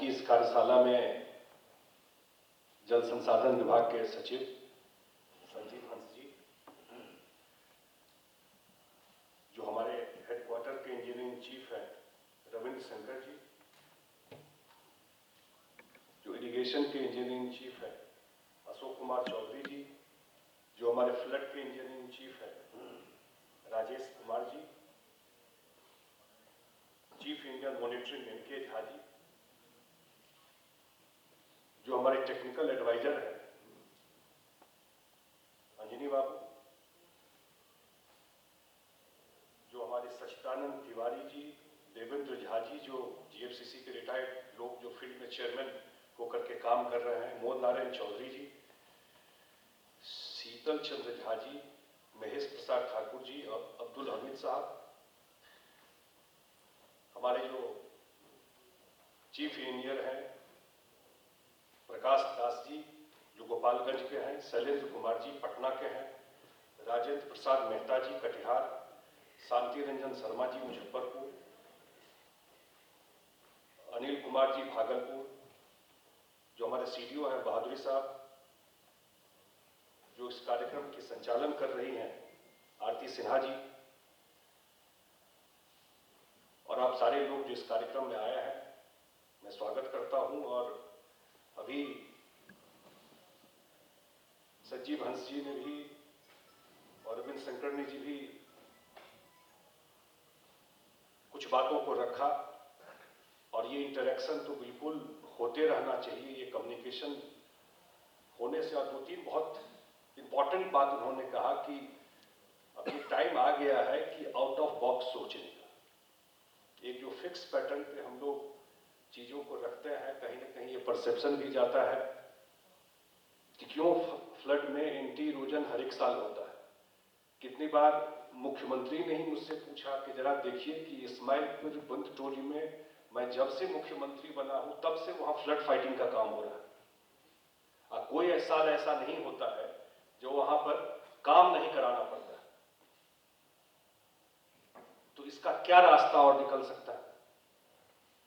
की इस कार्यशाला में जल संसाधन विभाग के सचिव संजीव हंस जी, जो हमारे हेडक्वार्टर के इंजीनियरिंग चीफ हैं रविंद्र शंकर जी, जो इरिगेशन के इंजीनियरिंग चीफ हैं अशोक कुमार चौधरी जी, जो हमारे फ्लड के इंजीनियरिंग चीफ हैं Rajesh Kumar ji, chief Indian monitoring NK Jha ji, जो हमारे टेक्निकल एडवाइजर हैं अंजनी बाबू, जो हमारे सचिदानंद तिवारी जी, देवेंद्र झा जी, जो जीएफसीसी के रिटायर्ड लोग जो फील्ड में चेयरमैन होकर के काम कर रहे हैं, मोहन नारायण चौधरी जी, शीतल चंद्र झा जी, महेश प्रसाद ठाकुर जी और अब्दुल हमीद साहब, हमारे जो चीफ इंजीनियर हैं प्रकाश दास जी, जो गोपालगंज के हैं, शैलेंद्र कुमार जी पटना के हैं, राजेंद्र प्रसाद मेहता जी कटिहार, शांति रंजन शर्मा जी मुजफ्फरपुर, अनिल कुमार जी भागलपुर, जो हमारे सीडीओ हैं बहादुरी साहब, जो इस कार्यक्रम की संचालन कर रही हैं आरती सिन्हा जी, और आप सारे लोग जो इस कार्यक्रम में आए हैं, मैं स्वागत करता हूं। और अभी संजीव हंस जी ने भी और रविंद्र शंकर ने जी भी कुछ बातों को रखा, और ये इंटरेक्शन तो बिल्कुल होते रहना चाहिए, ये कम्युनिकेशन होने से। और दो तीन बहुत इंपॉर्टेंट बात उन्होंने कहा कि अभी टाइम आ गया है कि आउट ऑफ बॉक्स सोचने का। एक जो फिक्स पैटर्न पे हम लोग चीजों को रखते हैं, कहीं ना कहीं ये परसेप्शन भी जाता है कि क्यों फ्लड में एंटी इरोजन हर एक साल होता है। कितनी बार मुख्यमंत्री ने ही मुझसे पूछा कि जरा देखिए कि इस्माइलपुर बंद टोली में मैं जब से मुख्यमंत्री बना हूं तब से वहां फ्लड फाइटिंग का काम हो रहा है, कोई साल ऐसा नहीं होता है जो वहां पर काम नहीं कराना पड़ता है। तो इसका क्या रास्ता और निकल सकता है?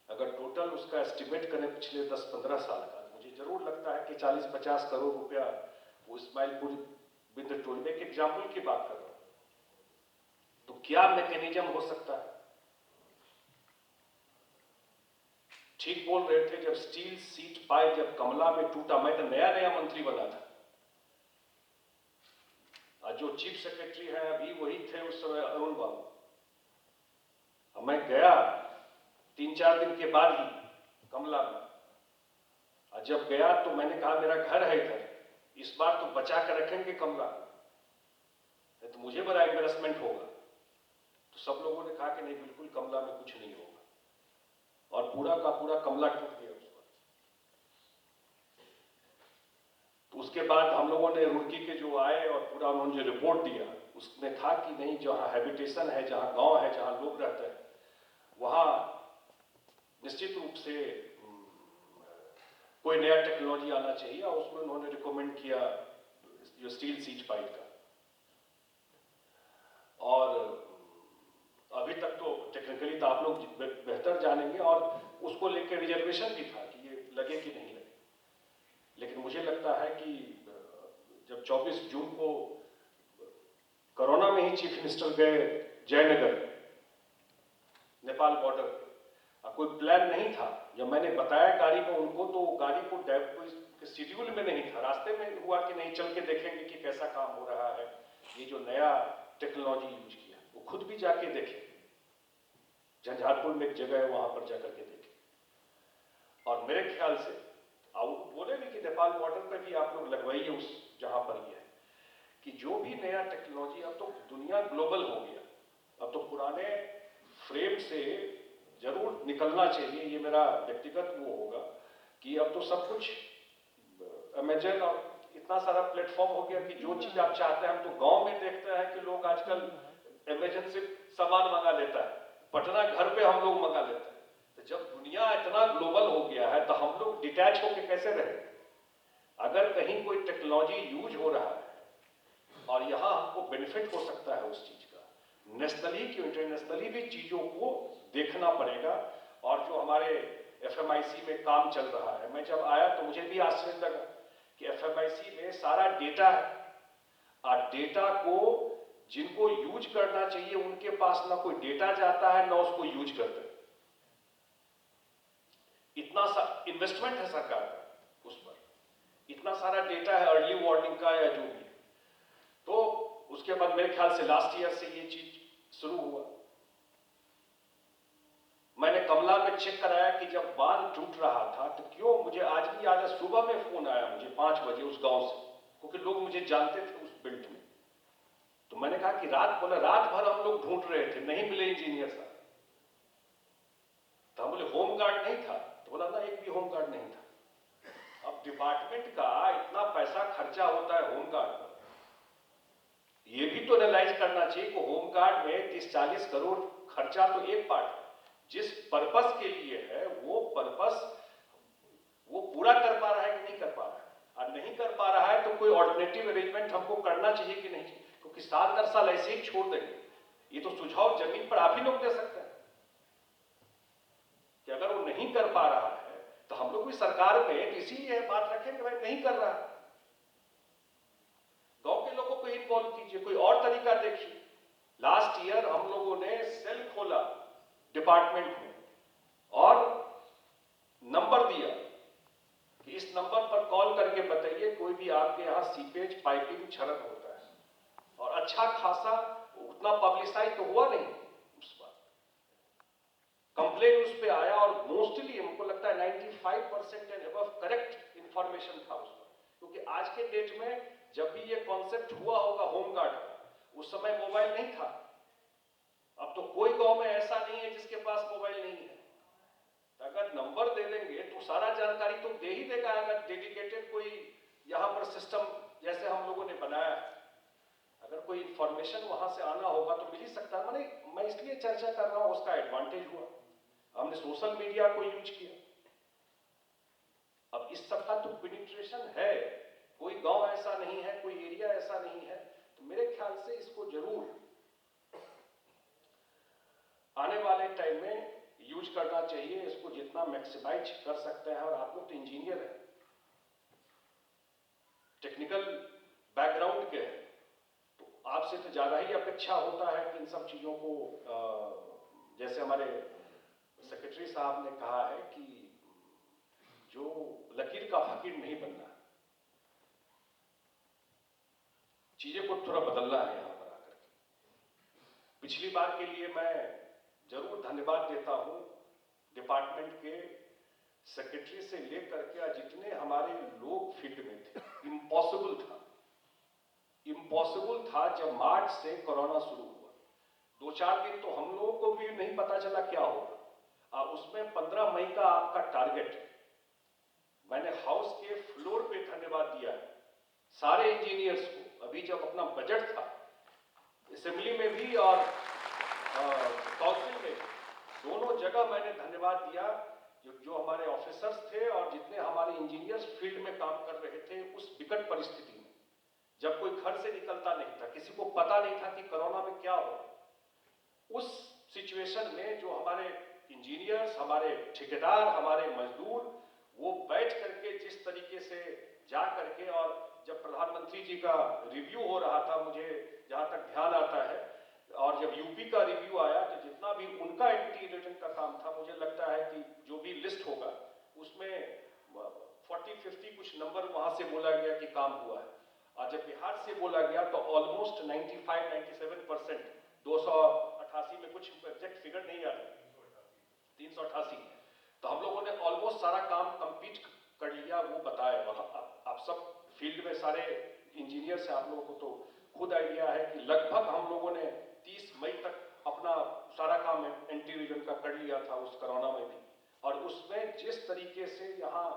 अगर टोटल उसका एस्टिमेट करें पिछले 10-15 साल का, मुझे जरूर लगता है कि 40-50 करोड़ रुपया वो इस्माइलपुर बिंद टोली में, एक एग्जाम्पल की बात कर रहा हूं, तो क्या मैकेनिज्म हो सकता है? ठीक बोल रहे थे, जब स्टील सीट पाइप जब कमला में टूटा, मैं तो नया मंत्री बना था, जो चीफ सेक्रेटरी हैं अभी वही थे उस समय अरुण बाबू। मैं गया 3-4 दिन के बाद ही कमला में, और जब गया तो मैंने कहा मेरा घर है इधर, इस बार तो बचा कर रखेंगे कमला, तो मुझे बड़ा एम्बेरसमेंट होगा। तो सब लोगों ने कहा कि नहीं, बिल्कुल कमला में कुछ नहीं होगा, और पूरा का पूरा कमला टूट गया उस वक्त। तो उसके बाद हम लोगों ने रुड़की के जो आए और पूरा उन्होंने जो रिपोर्ट दिया, उसमें था कि नहीं, जहां हैबिटेशन है, जहां गांव है, जहां लोग रहते हैं, वहां निश्चित रूप से कोई नया टेक्नोलॉजी आना चाहिए। और उसमें उन्होंने रिकमेंड किया जो स्टील सीट पाइप का। और अभी तक तो टेक्निकली तो आप लोग बेहतर जानेंगे, और उसको लेकर रिजर्वेशन भी था कि ये लगे कि नहीं लगे। लेकिन मुझे लगता है कि जब 24 जून को कोरोना में ही चीफ मिनिस्टर गए जयनगर नेपाल बॉर्डर, कोई प्लान नहीं था। जब मैंने बताया गाड़ी को उनको, तो गाड़ी को शेड्यूल में नहीं था, रास्ते में हुआ कि नहीं चल के देखेंगे कि कैसा काम हो रहा है, ये जो नया टेक्नोलॉजी यूज किया। वो खुद भी जाके देखे, झंझारपुर में एक जगह है, वहां पर जाकर के देखे। और मेरे ख्याल से बोले भी कि नेपाल बॉर्डर पर भी आप लोग लगवाइए उस जहां पर ये है, कि जो भी नया टेक्नोलॉजी, अब तो दुनिया ग्लोबल हो गया, अब तो पुराने फ्रेम से जरूर निकलना चाहिए। ये मेरा व्यक्तिगत वो होगा कि अब तो सब कुछ अमेजन और इतना सारा प्लेटफॉर्म हो गया कि जो चीज आप चाहते हैं, हम तो गांव में देखते हैं कि लोग आजकल अमेजन से सामान मंगा लेता है, पटना घर पे हम लोग मंगा लेते हैं। तो जब दुनिया इतना ग्लोबल हो गया है, तो हम लोग डिटैच होकर कैसे रहे? अगर कहीं कोई टेक्नोलॉजी यूज हो रहा है और यहां हमको बेनिफिट हो सकता है उस चीज का, नेशनली की इंटरनेशनली भी चीजों को देखना पड़ेगा। और जो हमारे एफएमआईसी में काम चल रहा है। मैं जब आया तो मुझे भी आश्चर्य लगा कि एफएमआईसी में सारा डेटा है और डेटा को जिनको यूज करना चाहिए उनके पास ना कोई डेटा जाता है ना उसको यूज करते हैं। इतना सा इन्वेस्टमेंट है सरकार का उस पर, इतना सारा डेटा है अर्ली वार्निंग का या जो भी। तो उसके बाद मेरे ख्याल से लास्ट ईयर से ये चीज शुरू हुआ। मैंने कमला में चेक कराया कि जब बांध टूट रहा था तो क्यों, मुझे आज भी याद है सुबह में फोन आया मुझे 5 बजे उस गांव से, क्योंकि लोग मुझे जानते थे उस बेल्ट में। तो मैंने कहा कि रात भर हम लोग ढूंढ रहे थे, नहीं मिले इंजीनियर साहब। तो हम बोले होम गार्ड नहीं था, तो बोला ना एक भी होम गार्ड नहीं था। अब डिपार्टमेंट का इतना पैसा खर्चा होता है होम गार्ड पर, ये भी तो एनालाइज करना चाहिए कि होम गार्ड में 30-40 करोड़ खर्चा तो एक पार्ट, जिस पर्पस के लिए है वो पर्पस वो पूरा कर पा रहा है कि नहीं कर पा रहा है, और नहीं कर पा रहा है तो कोई ऑल्टरनेटिव अरेंजमेंट हमको करना चाहिए कि नहीं, क्योंकि साल दर साल ऐसे ही छोड़ देंगे। ये तो सुझाव जमीन पर आप ही लोग दे सकते हैं कि अगर वो नहीं कर पा रहा है तो हम लोग भी सरकार में इसीलिए बात रखें कि भाई नहीं कर रहा है, गांव के लोगों को इन्वॉल्व कीजिए, कोई और तरीका देखिए। लास्ट ईयर हम लोगों ने सेल खोला डिपार्टमेंट में और नंबर दिया कि इस नंबर पर कॉल करके बताइए कोई भी आपके यहां सीपेज पाइपिंग क्षरण होता है, और अच्छा खासा उतना पब्लिसाइज तो हुआ नहीं उस पर, कंप्लेन उस पे आया और मोस्टली हमको लगता है 95% एंड अबव करेक्ट इंफॉर्मेशन था उस पर। क्योंकि आज के डेट में जब भी ये कॉन्सेप्ट हुआ होगा होम गार्ड का, उस समय मोबाइल नहीं था। अब तो कोई गांव में ऐसा नहीं है जिसके पास मोबाइल नहीं है। तो अगर नंबर दे देंगे तो सारा जानकारी तो दे ही देगा, अगर डेडिकेटेड कोई यहां पर सिस्टम जैसे हम लोगों ने बनाया है, अगर कोई इंफॉर्मेशन वहां से आना होगा तो मिल ही सकता है। मैं इसलिए चर्चा कर रहा हूं, उसका एडवांटेज हुआ, हमने सोशल मीडिया को यूज किया। अब इस सब का तो पेनिट्रेशन है, कोई गांव ऐसा नहीं है, कोई एरिया ऐसा नहीं है, तो मेरे ख्याल से इसको जरूर आने वाले टाइम में यूज करना चाहिए, इसको जितना मैक्सिमाइज कर सकते हैं। और आप लोग तो इंजीनियर हैं, टेक्निकल बैकग्राउंड के हैं, तो आपसे तो ज्यादा ही अपेक्षा होता है कि इन सब चीजों को जैसे हमारे सेक्रेटरी साहब ने कहा है कि जो लकीर का फकीर नहीं बनना, चीजें को थोड़ा बदलना है यहां पर आकर के। पिछली बार के लिए मैं जरूर धन्यवाद देता हूं डिपार्टमेंट के सेक्रेटरी से लेकर के जितने हमारे लोग फील्ड में थे। इम्पॉसिबल था जब मार्च से कोरोना शुरू हुआ, 2-4 दिन तो हम लोगों को भी नहीं पता चला क्या होगा, और उसमें 15 मई का आपका टारगेट। मैंने हाउस के फ्लोर पे धन्यवाद दिया है सारे इंजीनियर्स को। अभी जब अपना बजट था असेंबली में भी और काउंसिल में, दोनों जगह मैंने धन्यवाद दिया जो हमारे ऑफिसर्स थे और जितने हमारे इंजीनियर्स फील्ड में काम कर रहे थे उस विकट परिस्थिति में, जब कोई घर से निकलता नहीं था, किसी को पता नहीं था कि कोरोना में क्या हो, उस सिचुएशन में जो हमारे इंजीनियर्स, हमारे ठेकेदार, हमारे मजदूर, वो बैठ करके जिस तरीके से जा करके, और जब प्रधानमंत्री जी का रिव्यू हो रहा था, मुझे जहां तक ध्यान आता है, और जब यूपी का रिव्यू आया तो जितना भी उनका एंटी एजेंट का काम था, मुझे लगता है कि जो भी लिस्ट होगा उसमें 40-50 कुछ नंबर वहां से बोला गया कि काम हुआ है। और जब बिहार से बोला गया तो ऑलमोस्ट 95-97%, 288 में कुछ एग्जैक्ट फिगर नहीं आ रहा, 388, तो हम लोगों ने ऑलमोस्ट सारा काम कंप्लीट कर लिया, वो बताया। आप सब फील्ड में सारे इंजीनियर से आप लोगों को तो खुद आइडिया है कि लगभग हम लोगों ने 30 मई तक अपना सारा काम एंटी रीजन का कर लिया था उस कोरोना में भी। और उसमें जिस तरीके से यहाँ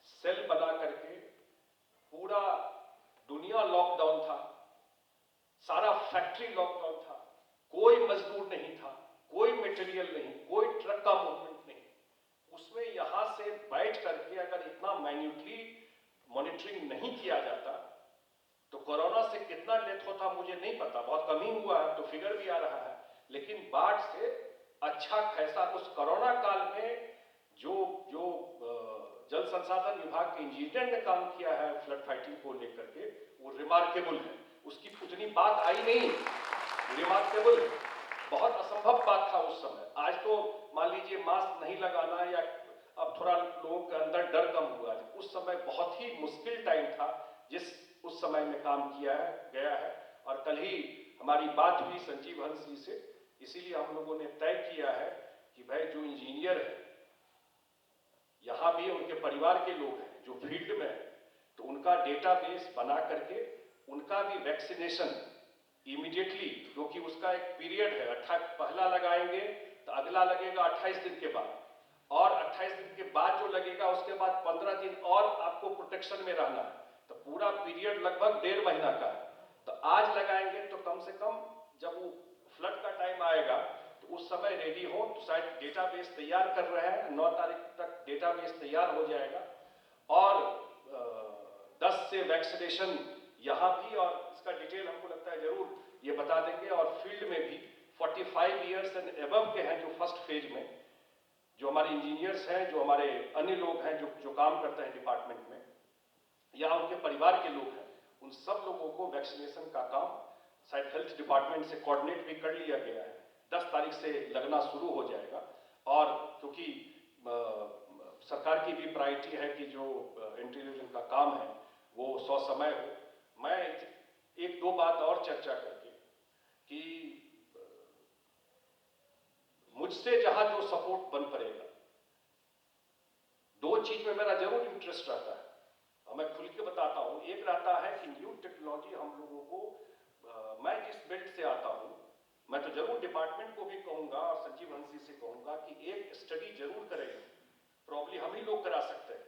सेल बना करके पूरा दुनिया लॉकडाउन था, सारा फैक्ट्री लॉकडाउन था, कोई मजदूर नहीं था, कोई मटेरियल नहीं, कोई ट्रक का मूवमेंट नहीं, उसमें यहां से बैठ करके अगर इतना माइन्यूटली मॉनिटरिंग नहीं किया जाता तो कोरोना से कितना डेथ होता मुझे नहीं पता, बहुत कम ही हुआ है, तो फिगर भी आ रहा है। लेकिन बाढ़ से अच्छा खासा उस कोरोना काल में जो जो जल संसाधन विभाग के इंजीनियर ने काम किया है फ्लड फाइटिंग को लेकर के, वो रिमार्केबल है। उसकी उतनी बात आई नहीं, रिमार्केबल है। बहुत असंभव बात था उस समय। आज तो मान लीजिए मास्क नहीं लगाना, या अब थोड़ा लोगों के अंदर डर कम हुआ। उस समय बहुत ही मुश्किल टाइम था जिस उस समय में काम किया है गया है। और कल ही हमारी बात हुई संजीव हंस जी से, इसीलिए हम लोगों ने तय किया है कि भाई जो इंजीनियर है, यहाँ भी उनके परिवार के लोग हैं जो फील्ड में है, तो उनका डेटाबेस बना करके उनका भी वैक्सीनेशन इमीडिएटली, क्योंकि उसका एक पीरियड है, पहला लगाएंगे तो अगला लगेगा 28 दिन के बाद, और 28 दिन के बाद जो लगेगा उसके बाद 15 दिन और आपको प्रोटेक्शन में रहना है। तो पूरा पीरियड लगभग 1.5 महीना का है। तो आज लगाएंगे तो कम से कम जब वो फ्लड का टाइम आएगा तो उस समय रेडी हो। तो शायद डेटाबेस तैयार कर रहे हैं, 9 तारीख तक डेटाबेस तैयार हो जाएगा। और 10 से वैक्सीनेशन यहाँ भी, और इसका डिटेल हमको लगता है जरूर ये बता देंगे। और फील्ड में भी 45 ईयर्स एंड एबव के हैं जो फर्स्ट फेज में, जो हमारे इंजीनियर्स हैं, जो हमारे अन्य लोग हैं जो काम करते हैं डिपार्टमेंट में, या उनके परिवार के लोग हैं, उन सब लोगों को वैक्सीनेशन का काम शायद हेल्थ डिपार्टमेंट से कोऑर्डिनेट भी कर लिया गया है। 10 तारीख से लगना शुरू हो जाएगा। और क्योंकि सरकार की भी प्रायोरिटी है कि जो एंटी रीजन का काम है वो ससमय हो। मैं एक दो बात और चर्चा करके कि मुझसे जहां जो सपोर्ट बन पड़ेगा, 2 चीज में मेरा जरूर इंटरेस्ट रहता है, और मैं खुल के बताता हूं। एक रहता है कि न्यू टेक्नोलॉजी हम लोगों को, मैं जिस बेल्ट से आता हूं, मैं तो जरूर डिपार्टमेंट को भी कहूंगा और संजीव हंसी से कहूंगा कि एक स्टडी जरूर करेंगे, प्रॉब्ली हम ही लोग करा सकते हैं,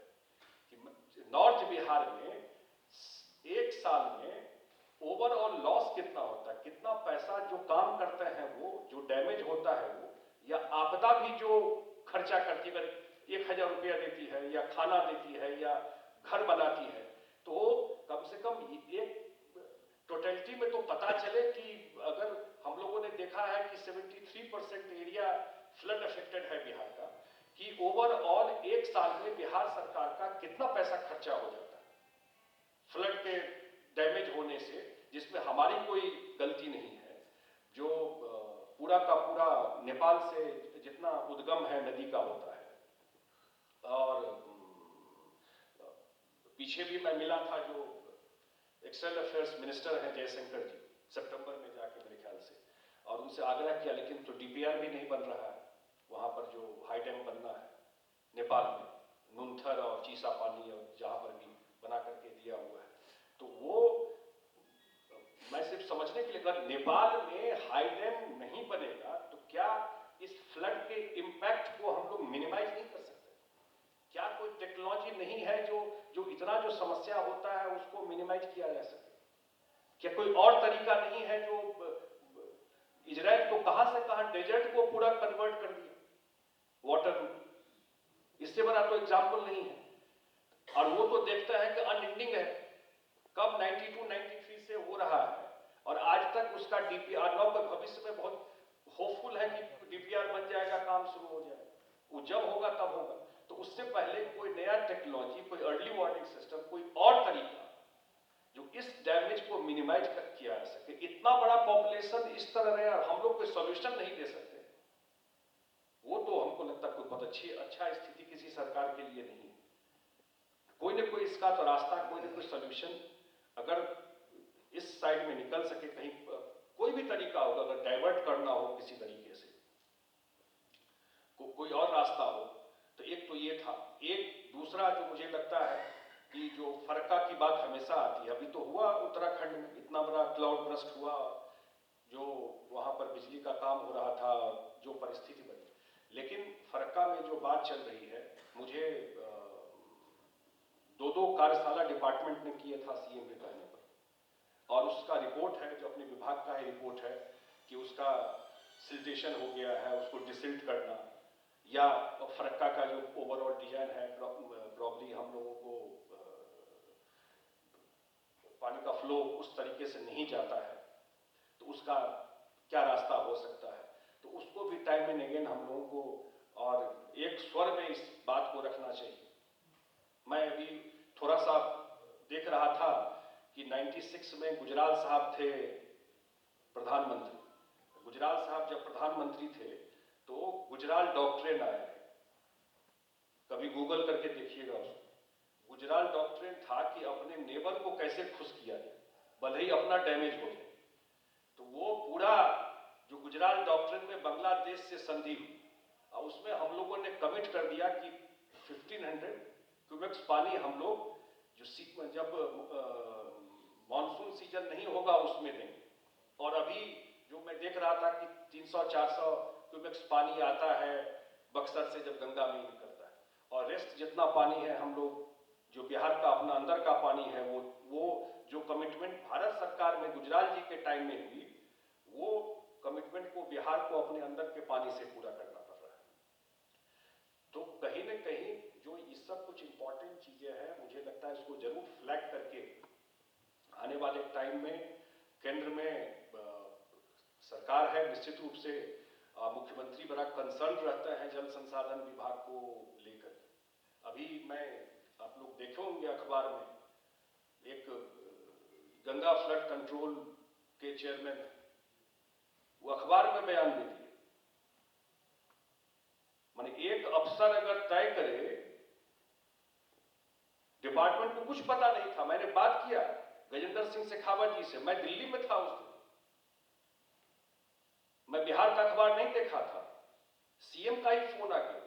कि नॉर्थ बिहार में 1 साल में ओवरऑल लॉस कितना होता है, कितना पैसा जो काम करते हैं वो, जो डैमेज होता है वो, या आपदा भी जो खर्चा करती है, 1000 रुपया देती है, या खाना देती है, या घर बनाती है, तो कम से कम एक टोटलिटी में तो पता चले कि अगर हम लोगों ने देखा है कि 73% एरिया फ्लड अफेक्टेड है बिहार का, कि ओवरऑल 1 साल में बिहार सरकार का कितना पैसा खर्चा हो जाता है फ्लड के डैमेज होने से, जिसमें हमारी कोई गलती नहीं है। जो पूरा का पूरा नेपाल से जितना उद्गम है नदी का होता है। और पीछे भी मैं मिला था जो एक्सटर्नल अफेयर्स मिनिस्टर हैं जयशंकर जी, सितंबर में जाके मेरे ख्याल से, और उनसे आग्रह किया, लेकिन तो डीपीआर भी नहीं बन रहा है वहां पर, जो हाई डैम बनना है नेपाल में, नुनथर और चीसा पानी और जहां पर भी बना करके दिया हुआ है। तो वो मैं सिर्फ समझने के लिए, अगर नेपाल में हाई डैम नहीं बनेगा तो क्या इस फ्लड के इंपैक्ट को हम लोग मिनिमाइज नहीं कर सकते? क्या कोई टेक्नोलॉजी नहीं है जो इतना जो समस्या होता है उसको मिनिमाइज किया जा सके? क्या कोई और तरीका नहीं है? जो इजराइल तो कहां से कहां डेजर्ट को पूरा कन्वर्ट कर दिया वाटर में, इससे बड़ा तो एग्जाम्पल नहीं है। और वो तो देखता है कि अनएंडिंग है, कब 92-93 से हो रहा है, और आज तक उसका डीपीआर न, पर भविष्य में बहुत होपफुल है कि डीपीआर बन जाएगा, काम शुरू हो जाएगा। वो जब होगा तब होगा। तो उससे पहले कोई नया टेक्नोलॉजी, कोई अर्ली वार्निंग सिस्टम, कोई और तरीका जो इस डैमेज को मिनिमाइज किया जा सके। इतना बड़ा पॉपुलेशन इस तरह रहे और हम लोग कोई सॉल्यूशन नहीं दे सकते, वो तो हमको लगता है कोई बहुत अच्छा स्थिति किसी सरकार के लिए नहीं है। कोई ना कोई इसका तो रास्ता, कोई ना कोई सॉल्यूशन अगर इस साइड में निकल सके, कहीं कोई भी तरीका होगा, अगर डाइवर्ट करना हो किसी तरीके से, कोई और रास्ता हो, तो एक तो ये था। एक दूसरा जो मुझे लगता है कि जो फरक्का की बात हमेशा आती है, अभी तो हुआ उत्तराखंड में इतना बड़ा क्लाउड बर्स्ट हुआ, जो वहां पर बिजली का काम हो रहा था, जो परिस्थिति बनी, लेकिन फरक्का में जो बात चल रही है, मुझे 2 कार्यशाला डिपार्टमेंट ने किया था सीएम के कहने पर, और उसका रिपोर्ट है जो अपने विभाग का ही रिपोर्ट है कि उसका सिल्टेशन हो गया है, उसको डिसिल्ट करना, या फरक्का का जो ओवरऑल डिजाइन है, प्रॉब्ली हम लोगों को पानी का फ्लो उस तरीके से नहीं जाता है, तो उसका क्या रास्ता हो सकता है। तो उसको भी टाइम एंड अगेन हम लोगों को, और एक स्वर में इस कि 96 में गुजराल साहब थे प्रधानमंत्री। गुजराल साहब जब प्रधानमंत्री थे तो गुजराल डॉक्ट्रिन आया है, कभी गूगल करके देखिएगा उसको। गुजराल डॉक्ट्रिन था कि अपने नेबर को कैसे खुश किया जाए, भले ही अपना डैमेज हो जाए। तो वो पूरा जो गुजराल डॉक्ट्रिन में बांग्लादेश से संधि हुई, और उसमें हम लोगों ने कमिट कर दिया कि 1500 क्यूबिक्स पानी हम लोग जब मॉनसून सीजन नहीं होगा उसमें देंगे। और अभी जो मैं देख रहा था कि 300-400 क्यूबिक्स पानी आता है बक्सर से जब गंगा में निकलता है, और रेस्ट जितना पानी है हम लोग जो बिहार का अपना अंदर का पानी है वो जो कमिटमेंट भारत सरकार में गुजराल जी के टाइम में हुई, वो कमिटमेंट को बिहार को अपने अंदर के पानी से पूरा करना पड़ रहा है। तो कहीं न कहीं जो ये सब कुछ इंपॉर्टेंट चीजें हैं, मुझे लगता है इसको जरूर फ्लैग करके आने वाले टाइम में केंद्र में सरकार है, निश्चित रूप से मुख्यमंत्री बड़ा कंसर्न रहता है जल संसाधन विभाग को लेकर। अभी आप लोग देखे होंगे अखबार में एक गंगा फ्लड कंट्रोल के चेयरमैन, वो अखबार में बयान दे दिए। माने एक अफसर अगर तय करे, डिपार्टमेंट को कुछ पता नहीं था। मैंने बात किया गजेंद्र सिंह शेखावत जी से, मैं दिल्ली में था उस दिन, मैं बिहार का अखबार नहीं देखा था, सीएम का ही फोन आ गया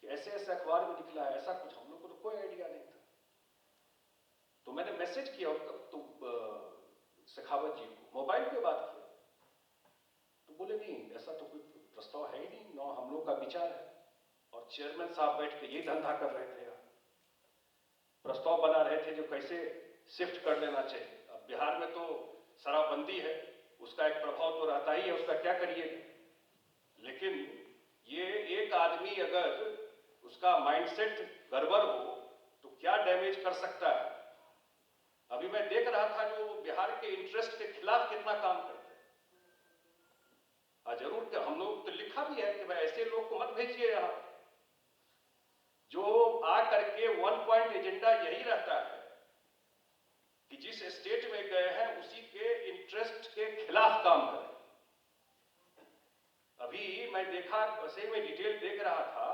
कि ऐसे ऐसे अखबार में निकला है, ऐसा कुछ हम लोग को तो कोई आइडिया नहीं था। तो मैंने मैसेज किया तो शेखावत जी को, मोबाइल पे बात किया, तो बोले नहीं ऐसा तो कोई प्रस्ताव है ही नहीं, ना हम लोग का विचार है। और चेयरमैन साहब बैठ के ये धंधा कर रहे थे, प्रस्ताव बना रहे थे जो कैसे शिफ्ट कर लेना चाहिए। अब बिहार में तो शराबबंदी है, उसका एक प्रभाव तो रहता ही है, उसका क्या करिएगा। लेकिन ये एक आदमी अगर उसका माइंडसेट गड़बड़ हो तो क्या डैमेज कर सकता है। अभी मैं देख रहा था जो बिहार के इंटरेस्ट के खिलाफ कितना काम करते हैं। जरूर कि हम लोग तो लिखा भी है कि भाई ऐसे लोग को मत भेजिए यहां, जो आ करके वन पॉइंट एजेंडा यही रहता है कि जिस स्टेट में गए हैं उसी के इंटरेस्ट के खिलाफ काम करें। अभी मैं देखा, वैसे में डिटेल देख रहा था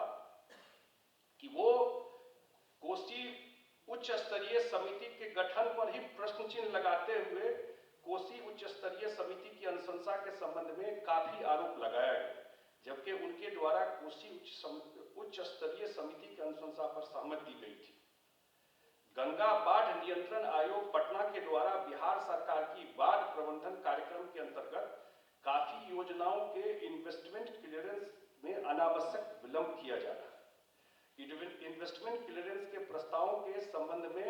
कि वो कोसी उच्च स्तरीय समिति के गठन पर ही प्रश्न चिन्ह लगाते हुए कोसी उच्च स्तरीय समिति की अनुशंसा के संबंध में काफी आरोप लगाया गया, जबकि उनके द्वारा कोसी उच्च स्तरीय समिति की अनुशंसा पर सहमति दी गई थी। गंगा बाढ़ नियंत्रण आयोग पटना के द्वारा बिहार सरकार की बाढ़ प्रबंधन कार्यक्रम के अंतर्गत काफी योजनाओं के इन्वेस्टमेंट क्लियरेंस में अनावश्यक विलंब किया जा रहा है। इन्वेस्टमेंट क्लियरेंस के प्रस्तावों के संबंध में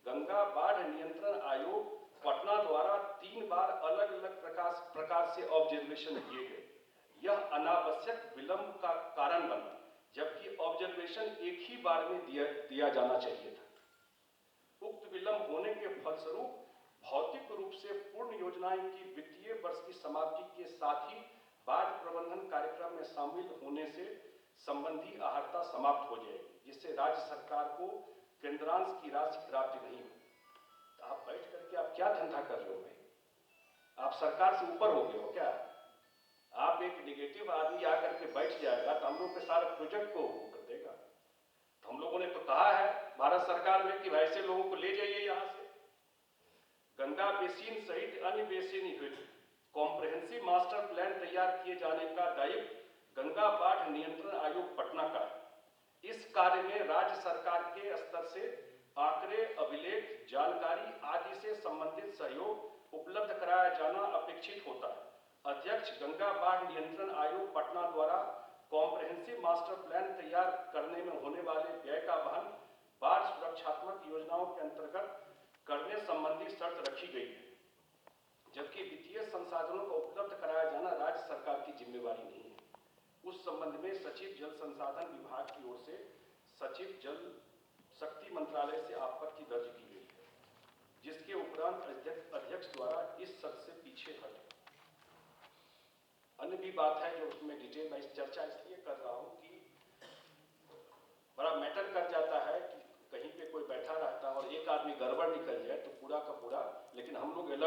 गंगा बाढ़ नियंत्रण आयोग पटना द्वारा 3 बार अलग अलग प्रकार से ऑब्जर्वेशन किए गए। यह अनावश्यक विलंब का कारण बना, जबकि ऑब्जर्वेशन एक ही बार में दिया जाना चाहिए था। उक्त विलंब होने के फलस्वरूप भौतिक रूप से पूर्ण योजनाएं की वित्तीय वर्ष की समाप्ति के साथ ही बाढ़ प्रबंधन कार्यक्रम में शामिल होने से संबंधी अहर्ता समाप्त हो जाएगी, जिससे राज्य सरकार को केंद्रांश की राशि प्राप्ति नहीं हो। तो आप बैठ करके आप क्या धंधा कर रहे हो भाई? आप सरकार से ऊपर हो गए हो क्या? आप एक निगेटिव आदमी आकर के बैठ जाएगा तो हम लोग के सारे प्रोजेक्ट को कर देगा। तो हम लोगों ने तो कहा है भारत सरकार में कि ऐसे लोगों को ले जाइए यहां से। गंगा बेसिन सहित अन्य बेसिन हेतु कॉम्प्रिहेंसिव मास्टर प्लान तैयार किए जाने का दायित्व गंगा बाढ़ नियंत्रण आयोग पटना का है। इस कार्य में राज्य सरकार के स्तर से आंकड़े, अभिलेख, जानकारी आदि से संबंधित सहयोग उपलब्ध कराया जाना अपेक्षित होता है। अध्यक्ष, गंगा बाढ़ नियंत्रण आयोग पटना द्वारा कॉम्प्रिहेंसिव मास्टर प्लान तैयार करने में होने वाले व्यय का वहन बाढ़ सुरक्षात्मक योजनाओं के अंतर्गत करने संबंधी शर्त रखी गई है, जबकि वित्तीय संसाधनों को उपलब्ध कराया जाना राज्य सरकार की जिम्मेवारी नहीं है। उस संबंध में सचिव जल संसाधन विभाग की ओर से सचिव जल शक्ति मंत्रालय से आपत्ति दर्ज की गई है, जिसके उपरांत अध्यक्ष द्वारा इस शर्त से पीछे हटे। अन्य भी बात है जो उसमें डिटेल में चर्चा इसलिए कर रहा हूं कि बड़ा मैटर कर जाता है कि कहीं पे कोई बैठा रहता है और एक आदमी गड़बड़ निकल जाए तो पूरा का पूरा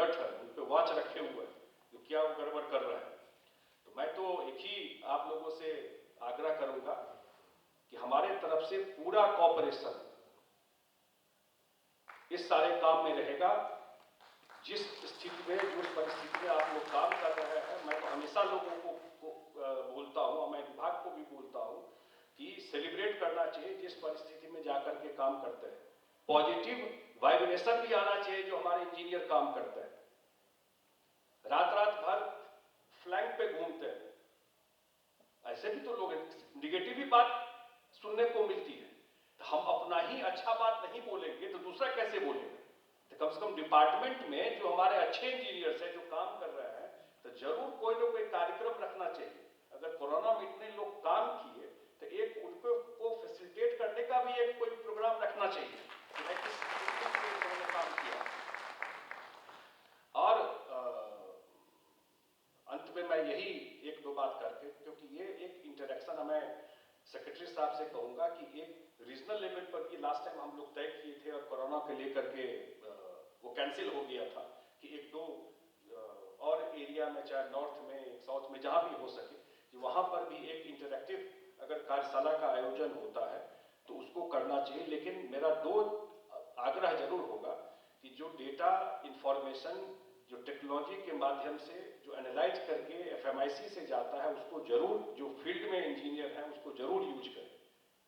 अलर्ट है, उन पे वॉच रखे हुए हैं कि क्या वो गड़बड़ कर रहे हैं। तो मैं तो एक ही आप लोगों से आग्रह करूंगा कि हमारे तरफ से पूरा कॉपरेशन इस सारे काम में रहेगा। जिस स्थिति में, जिस परिस्थिति में आप लोग काम कर रहे हैं, मैं तो हमेशा लोगों को बोलता हूं और मैं विभाग को भी बोलता हूं कि सेलिब्रेट करना चाहिए जिस परिस्थिति में जाकर के काम करते हैं। पॉजिटिव वाइब्रेशन भी आना चाहिए जो हमारे इंजीनियर काम करते हैं। रात रात भर फ्लैंक पे घूमते हैं, ऐसे भी तो लोग निगेटिव ही बात सुनने को मिलती है। तो हम अपना ही अच्छा बात नहीं बोलेंगे तो दूसरा कैसे बोलेंगे? तो कम से कम डिपार्टमेंट में जो हमारे अच्छे इंजीनियर्स हैं, जो काम कर रहे हैं, तो जरूर कोई ना कोई कार्यक्रम रखना चाहिए। अगर कोरोना में इतने लोग काम किए तो एक उनको फैसिलिटेट करने का भी एक कोई प्रोग्राम रखना चाहिए कि किस उन्होंने काम किया। और अंत में मैं यही एक दो बात करके, क्योंकि ये एक इंटरेक्शन मैं सेक्रेटरी साहब से कहूंगा कि एक रीजनल लेवल पर भी लास्ट टाइम हम लोग तय किए थे और कोरोना के लेकर के वो कैंसिल हो गया था कि एक दो और एरिया में, चाहे नॉर्थ में, साउथ में, जहां भी हो सके, कि वहां पर भी एक इंटरेक्टिव अगर कार्यशाला का आयोजन होता है तो उसको करना चाहिए। लेकिन मेरा दो आग्रह जरूर होगा कि जो डेटा इंफॉर्मेशन जो टेक्नोलॉजी के माध्यम से जो एनालाइज करके एफएमआईसी से जाता है, उसको जरूर, जो फील्ड में इंजीनियर हैं उसको जरूर यूज करें।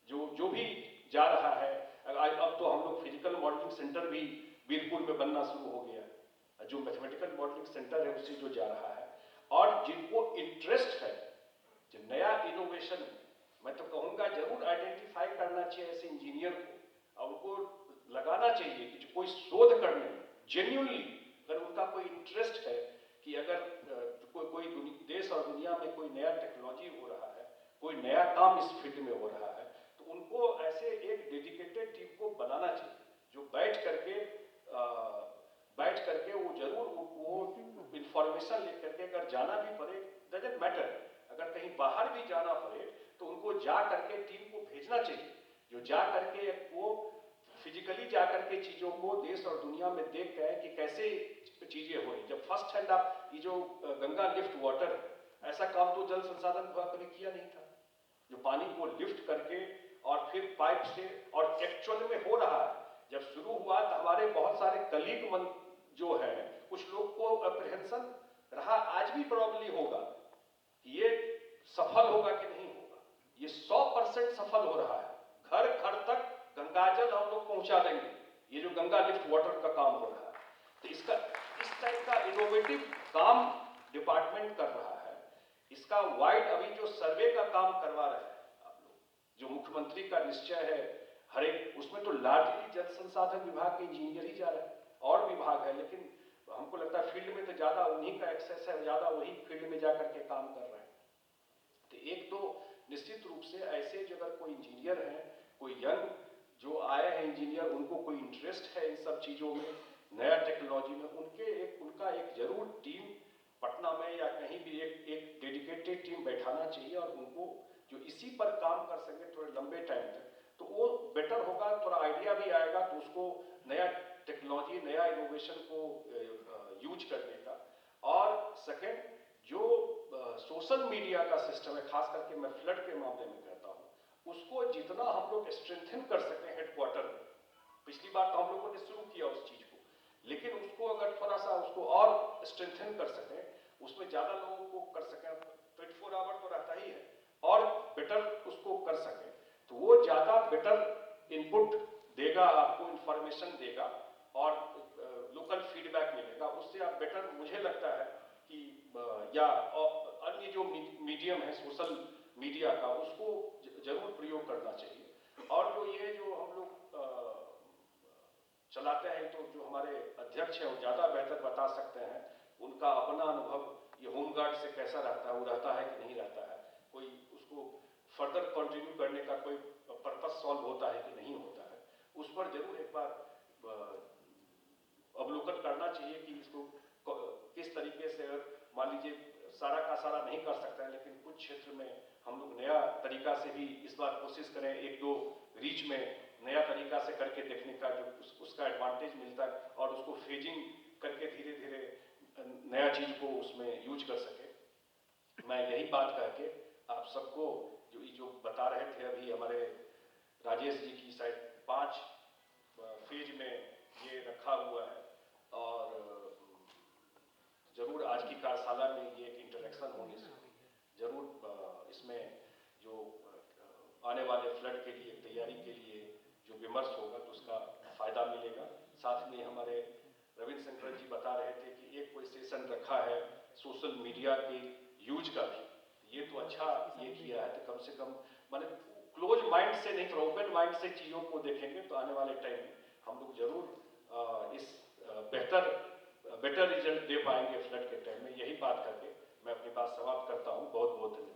जो भी जा रहा है, अब तो हम लोग फिजिकल मॉडलिंग सेंटर भी वीरपुर में बनना शुरू हो गया, जो मैथमेटिकल मॉडलिंग सेंटर है उससे जो जा रहा है। और जिनको इंटरेस्ट है जो नया इनोवेशन, मैं तो कहूंगा जरूर आइडेंटिफाई करना चाहिए ऐसे इंजीनियर को और उनको लगाना चाहिए कि जो कोई शोध करने में जेन्युइनली, अगर उनका कोई इंटरेस्ट है कि अगर कोई देश और दुनिया में कोई नया टेक्नोलॉजी हो रहा है, कोई नया काम इस फील्ड में हो रहा है, तो उनको ऐसे एक डेडिकेटेड टीम को बनाना चाहिए जो बैठ करके वो जरूर वो इंफॉर्मेशन लेकर के, अगर जाना भी पड़े, डजंट मैटर, अगर कहीं बाहर भी जाना पड़े तो उनको जा करके टीम को भेजना चाहिए, जो जा करके वो फिजिकली जा करके चीजों को देश और दुनिया में देखते हैं कि कैसे चीजें हो रही। जब फर्स्ट हैंड आप ये जो गंगा लिफ्ट वाटर, ऐसा काम तो जल संसाधन विभाग कभी किया नहीं था, जो पानी को लिफ्ट करके और फिर पाइप से, और एक्चुअल में हो रहा है। जब शुरू हुआ तो हमारे बहुत सारे कलीग जो है, कुछ लोग को अप्रहेंशन रहा, आज भी प्रॉब्लम होगा कि ये सफल होगा कि नहीं होगा। ये 100% सफल हो रहा है, घर घर तक गंगाजल हम लोग पहुंचा देंगे, ये जो गंगा लिफ्ट वाटर का काम हो रहा है। तो इसका इस टाइप का इनोवेटिव काम डिपार्टमेंट कर रहा है। इसका वाइड अभी जो सर्वे का काम करवा रहे हैं आप लोग, जो मुख्यमंत्री का निश्चय है हर एक, उसमें तो लार्जली जल संसाधन विभाग के इंजीनियर ही जा रहे हैं, और विभाग है, लेकिन हमको लगता है फील्ड में तो ज्यादा उन्हीं का एक्सेस है, ज्यादा वही फील्ड में जाकर के काम कर रहे हैं। तो एक तो निश्चित रूप से ऐसे जो अगर कोई इंजीनियर है, कोई यंग जो आए हैं इंजीनियर, उनको कोई इंटरेस्ट है इन सब चीजों में, नया टेक्नोलॉजी में, उनका एक जरूर टीम पटना में या कहीं भी एक डेडिकेटेड टीम बैठाना चाहिए और उनको जो इसी पर काम कर सके थोड़े लंबे टाइम तक, तो वो बेटर होगा, थोड़ा आइडिया भी आएगा तो उसको नया टेक्नोलॉजी, नया इनोवेशन को यूज करने का। और सेकेंड, जो सोशल मीडिया का सिस्टम है, खास करके मैं फ्लड के मामले में कहता हूँ, उसको जितना हम लोग स्ट्रेंथन कर सकें हेडक्वार्टर में, पिछली बार तो हम लोगों ने शुरू किया उस चीज को, लेकिन उसको अगर थोड़ा सा उसको और स्ट्रेंथन कर सकें, उसमें ज्यादा लोगों को कर सकें, 24 आवर तो रहता ही है, और बेटर उसको कर सकें, तो वो ज्यादा बेटर इनपुट देगा, आपको इंफॉर्मेशन देगा और लोकल फीडबैक मिलेगा, उससे आप बेटर, मुझे लगता है कि या अन्य जो मीडियम है सोशल मीडिया का, उसको जरूर प्रयोग करना चाहिए। और जो ये जो हम लोग चलाते हैं, तो जो हमारे अध्यक्ष हैं वो ज्यादा बेहतर बता सकते हैं, उनका अपना अनुभव ये होमगार्ड से कैसा रहता है, वो रहता है कि नहीं रहता है, कोई उसको फर्दर कंटिन्यू करने का कोई पर्पस सॉल्व होता है कि नहीं होता है, उस पर जरूर एक बार अवलोकन करना चाहिए कि इसको किस तरीके से, मान लीजिए सारा का सारा नहीं कर सकते हैं, लेकिन कुछ क्षेत्र में हम लोग नया तरीका से भी इस बार कोशिश करें, एक दो रीच में नया तरीका से करके देखने का, जो उसका एडवांटेज मिलता है और उसको फेजिंग करके धीरे धीरे नया चीज को उसमें यूज कर सके। मैं यही बात करके आप सबको जो बता रहे थे अभी हमारे राजेश जी की शायद 5 फेज में ये रखा हुआ है, और जरूर आज की कार्यशाला में ये एक इंटरेक्शन होने से जरूर इसमें जो आने वाले फ्लड के लिए तैयारी के लिए जो विमर्श होगा तो उसका फायदा मिलेगा। साथ में हमारे रविंद्र शंकर जी बता रहे थे कि एक कोई सेशन रखा है सोशल मीडिया के यूज का भी, ये तो अच्छा ये किया है, तो कम से कम माने क्लोज माइंड से नहीं, ओपन माइंड से चीजों को देखेंगे तो आने वाले टाइम में हम लोग जरूर इस बेटर रिजल्ट दे पाएंगे फ्लड के टाइम में। यही बात करके मैं अपनी बात समाप्त करता हूँ। बहुत बहुत धन्यवाद।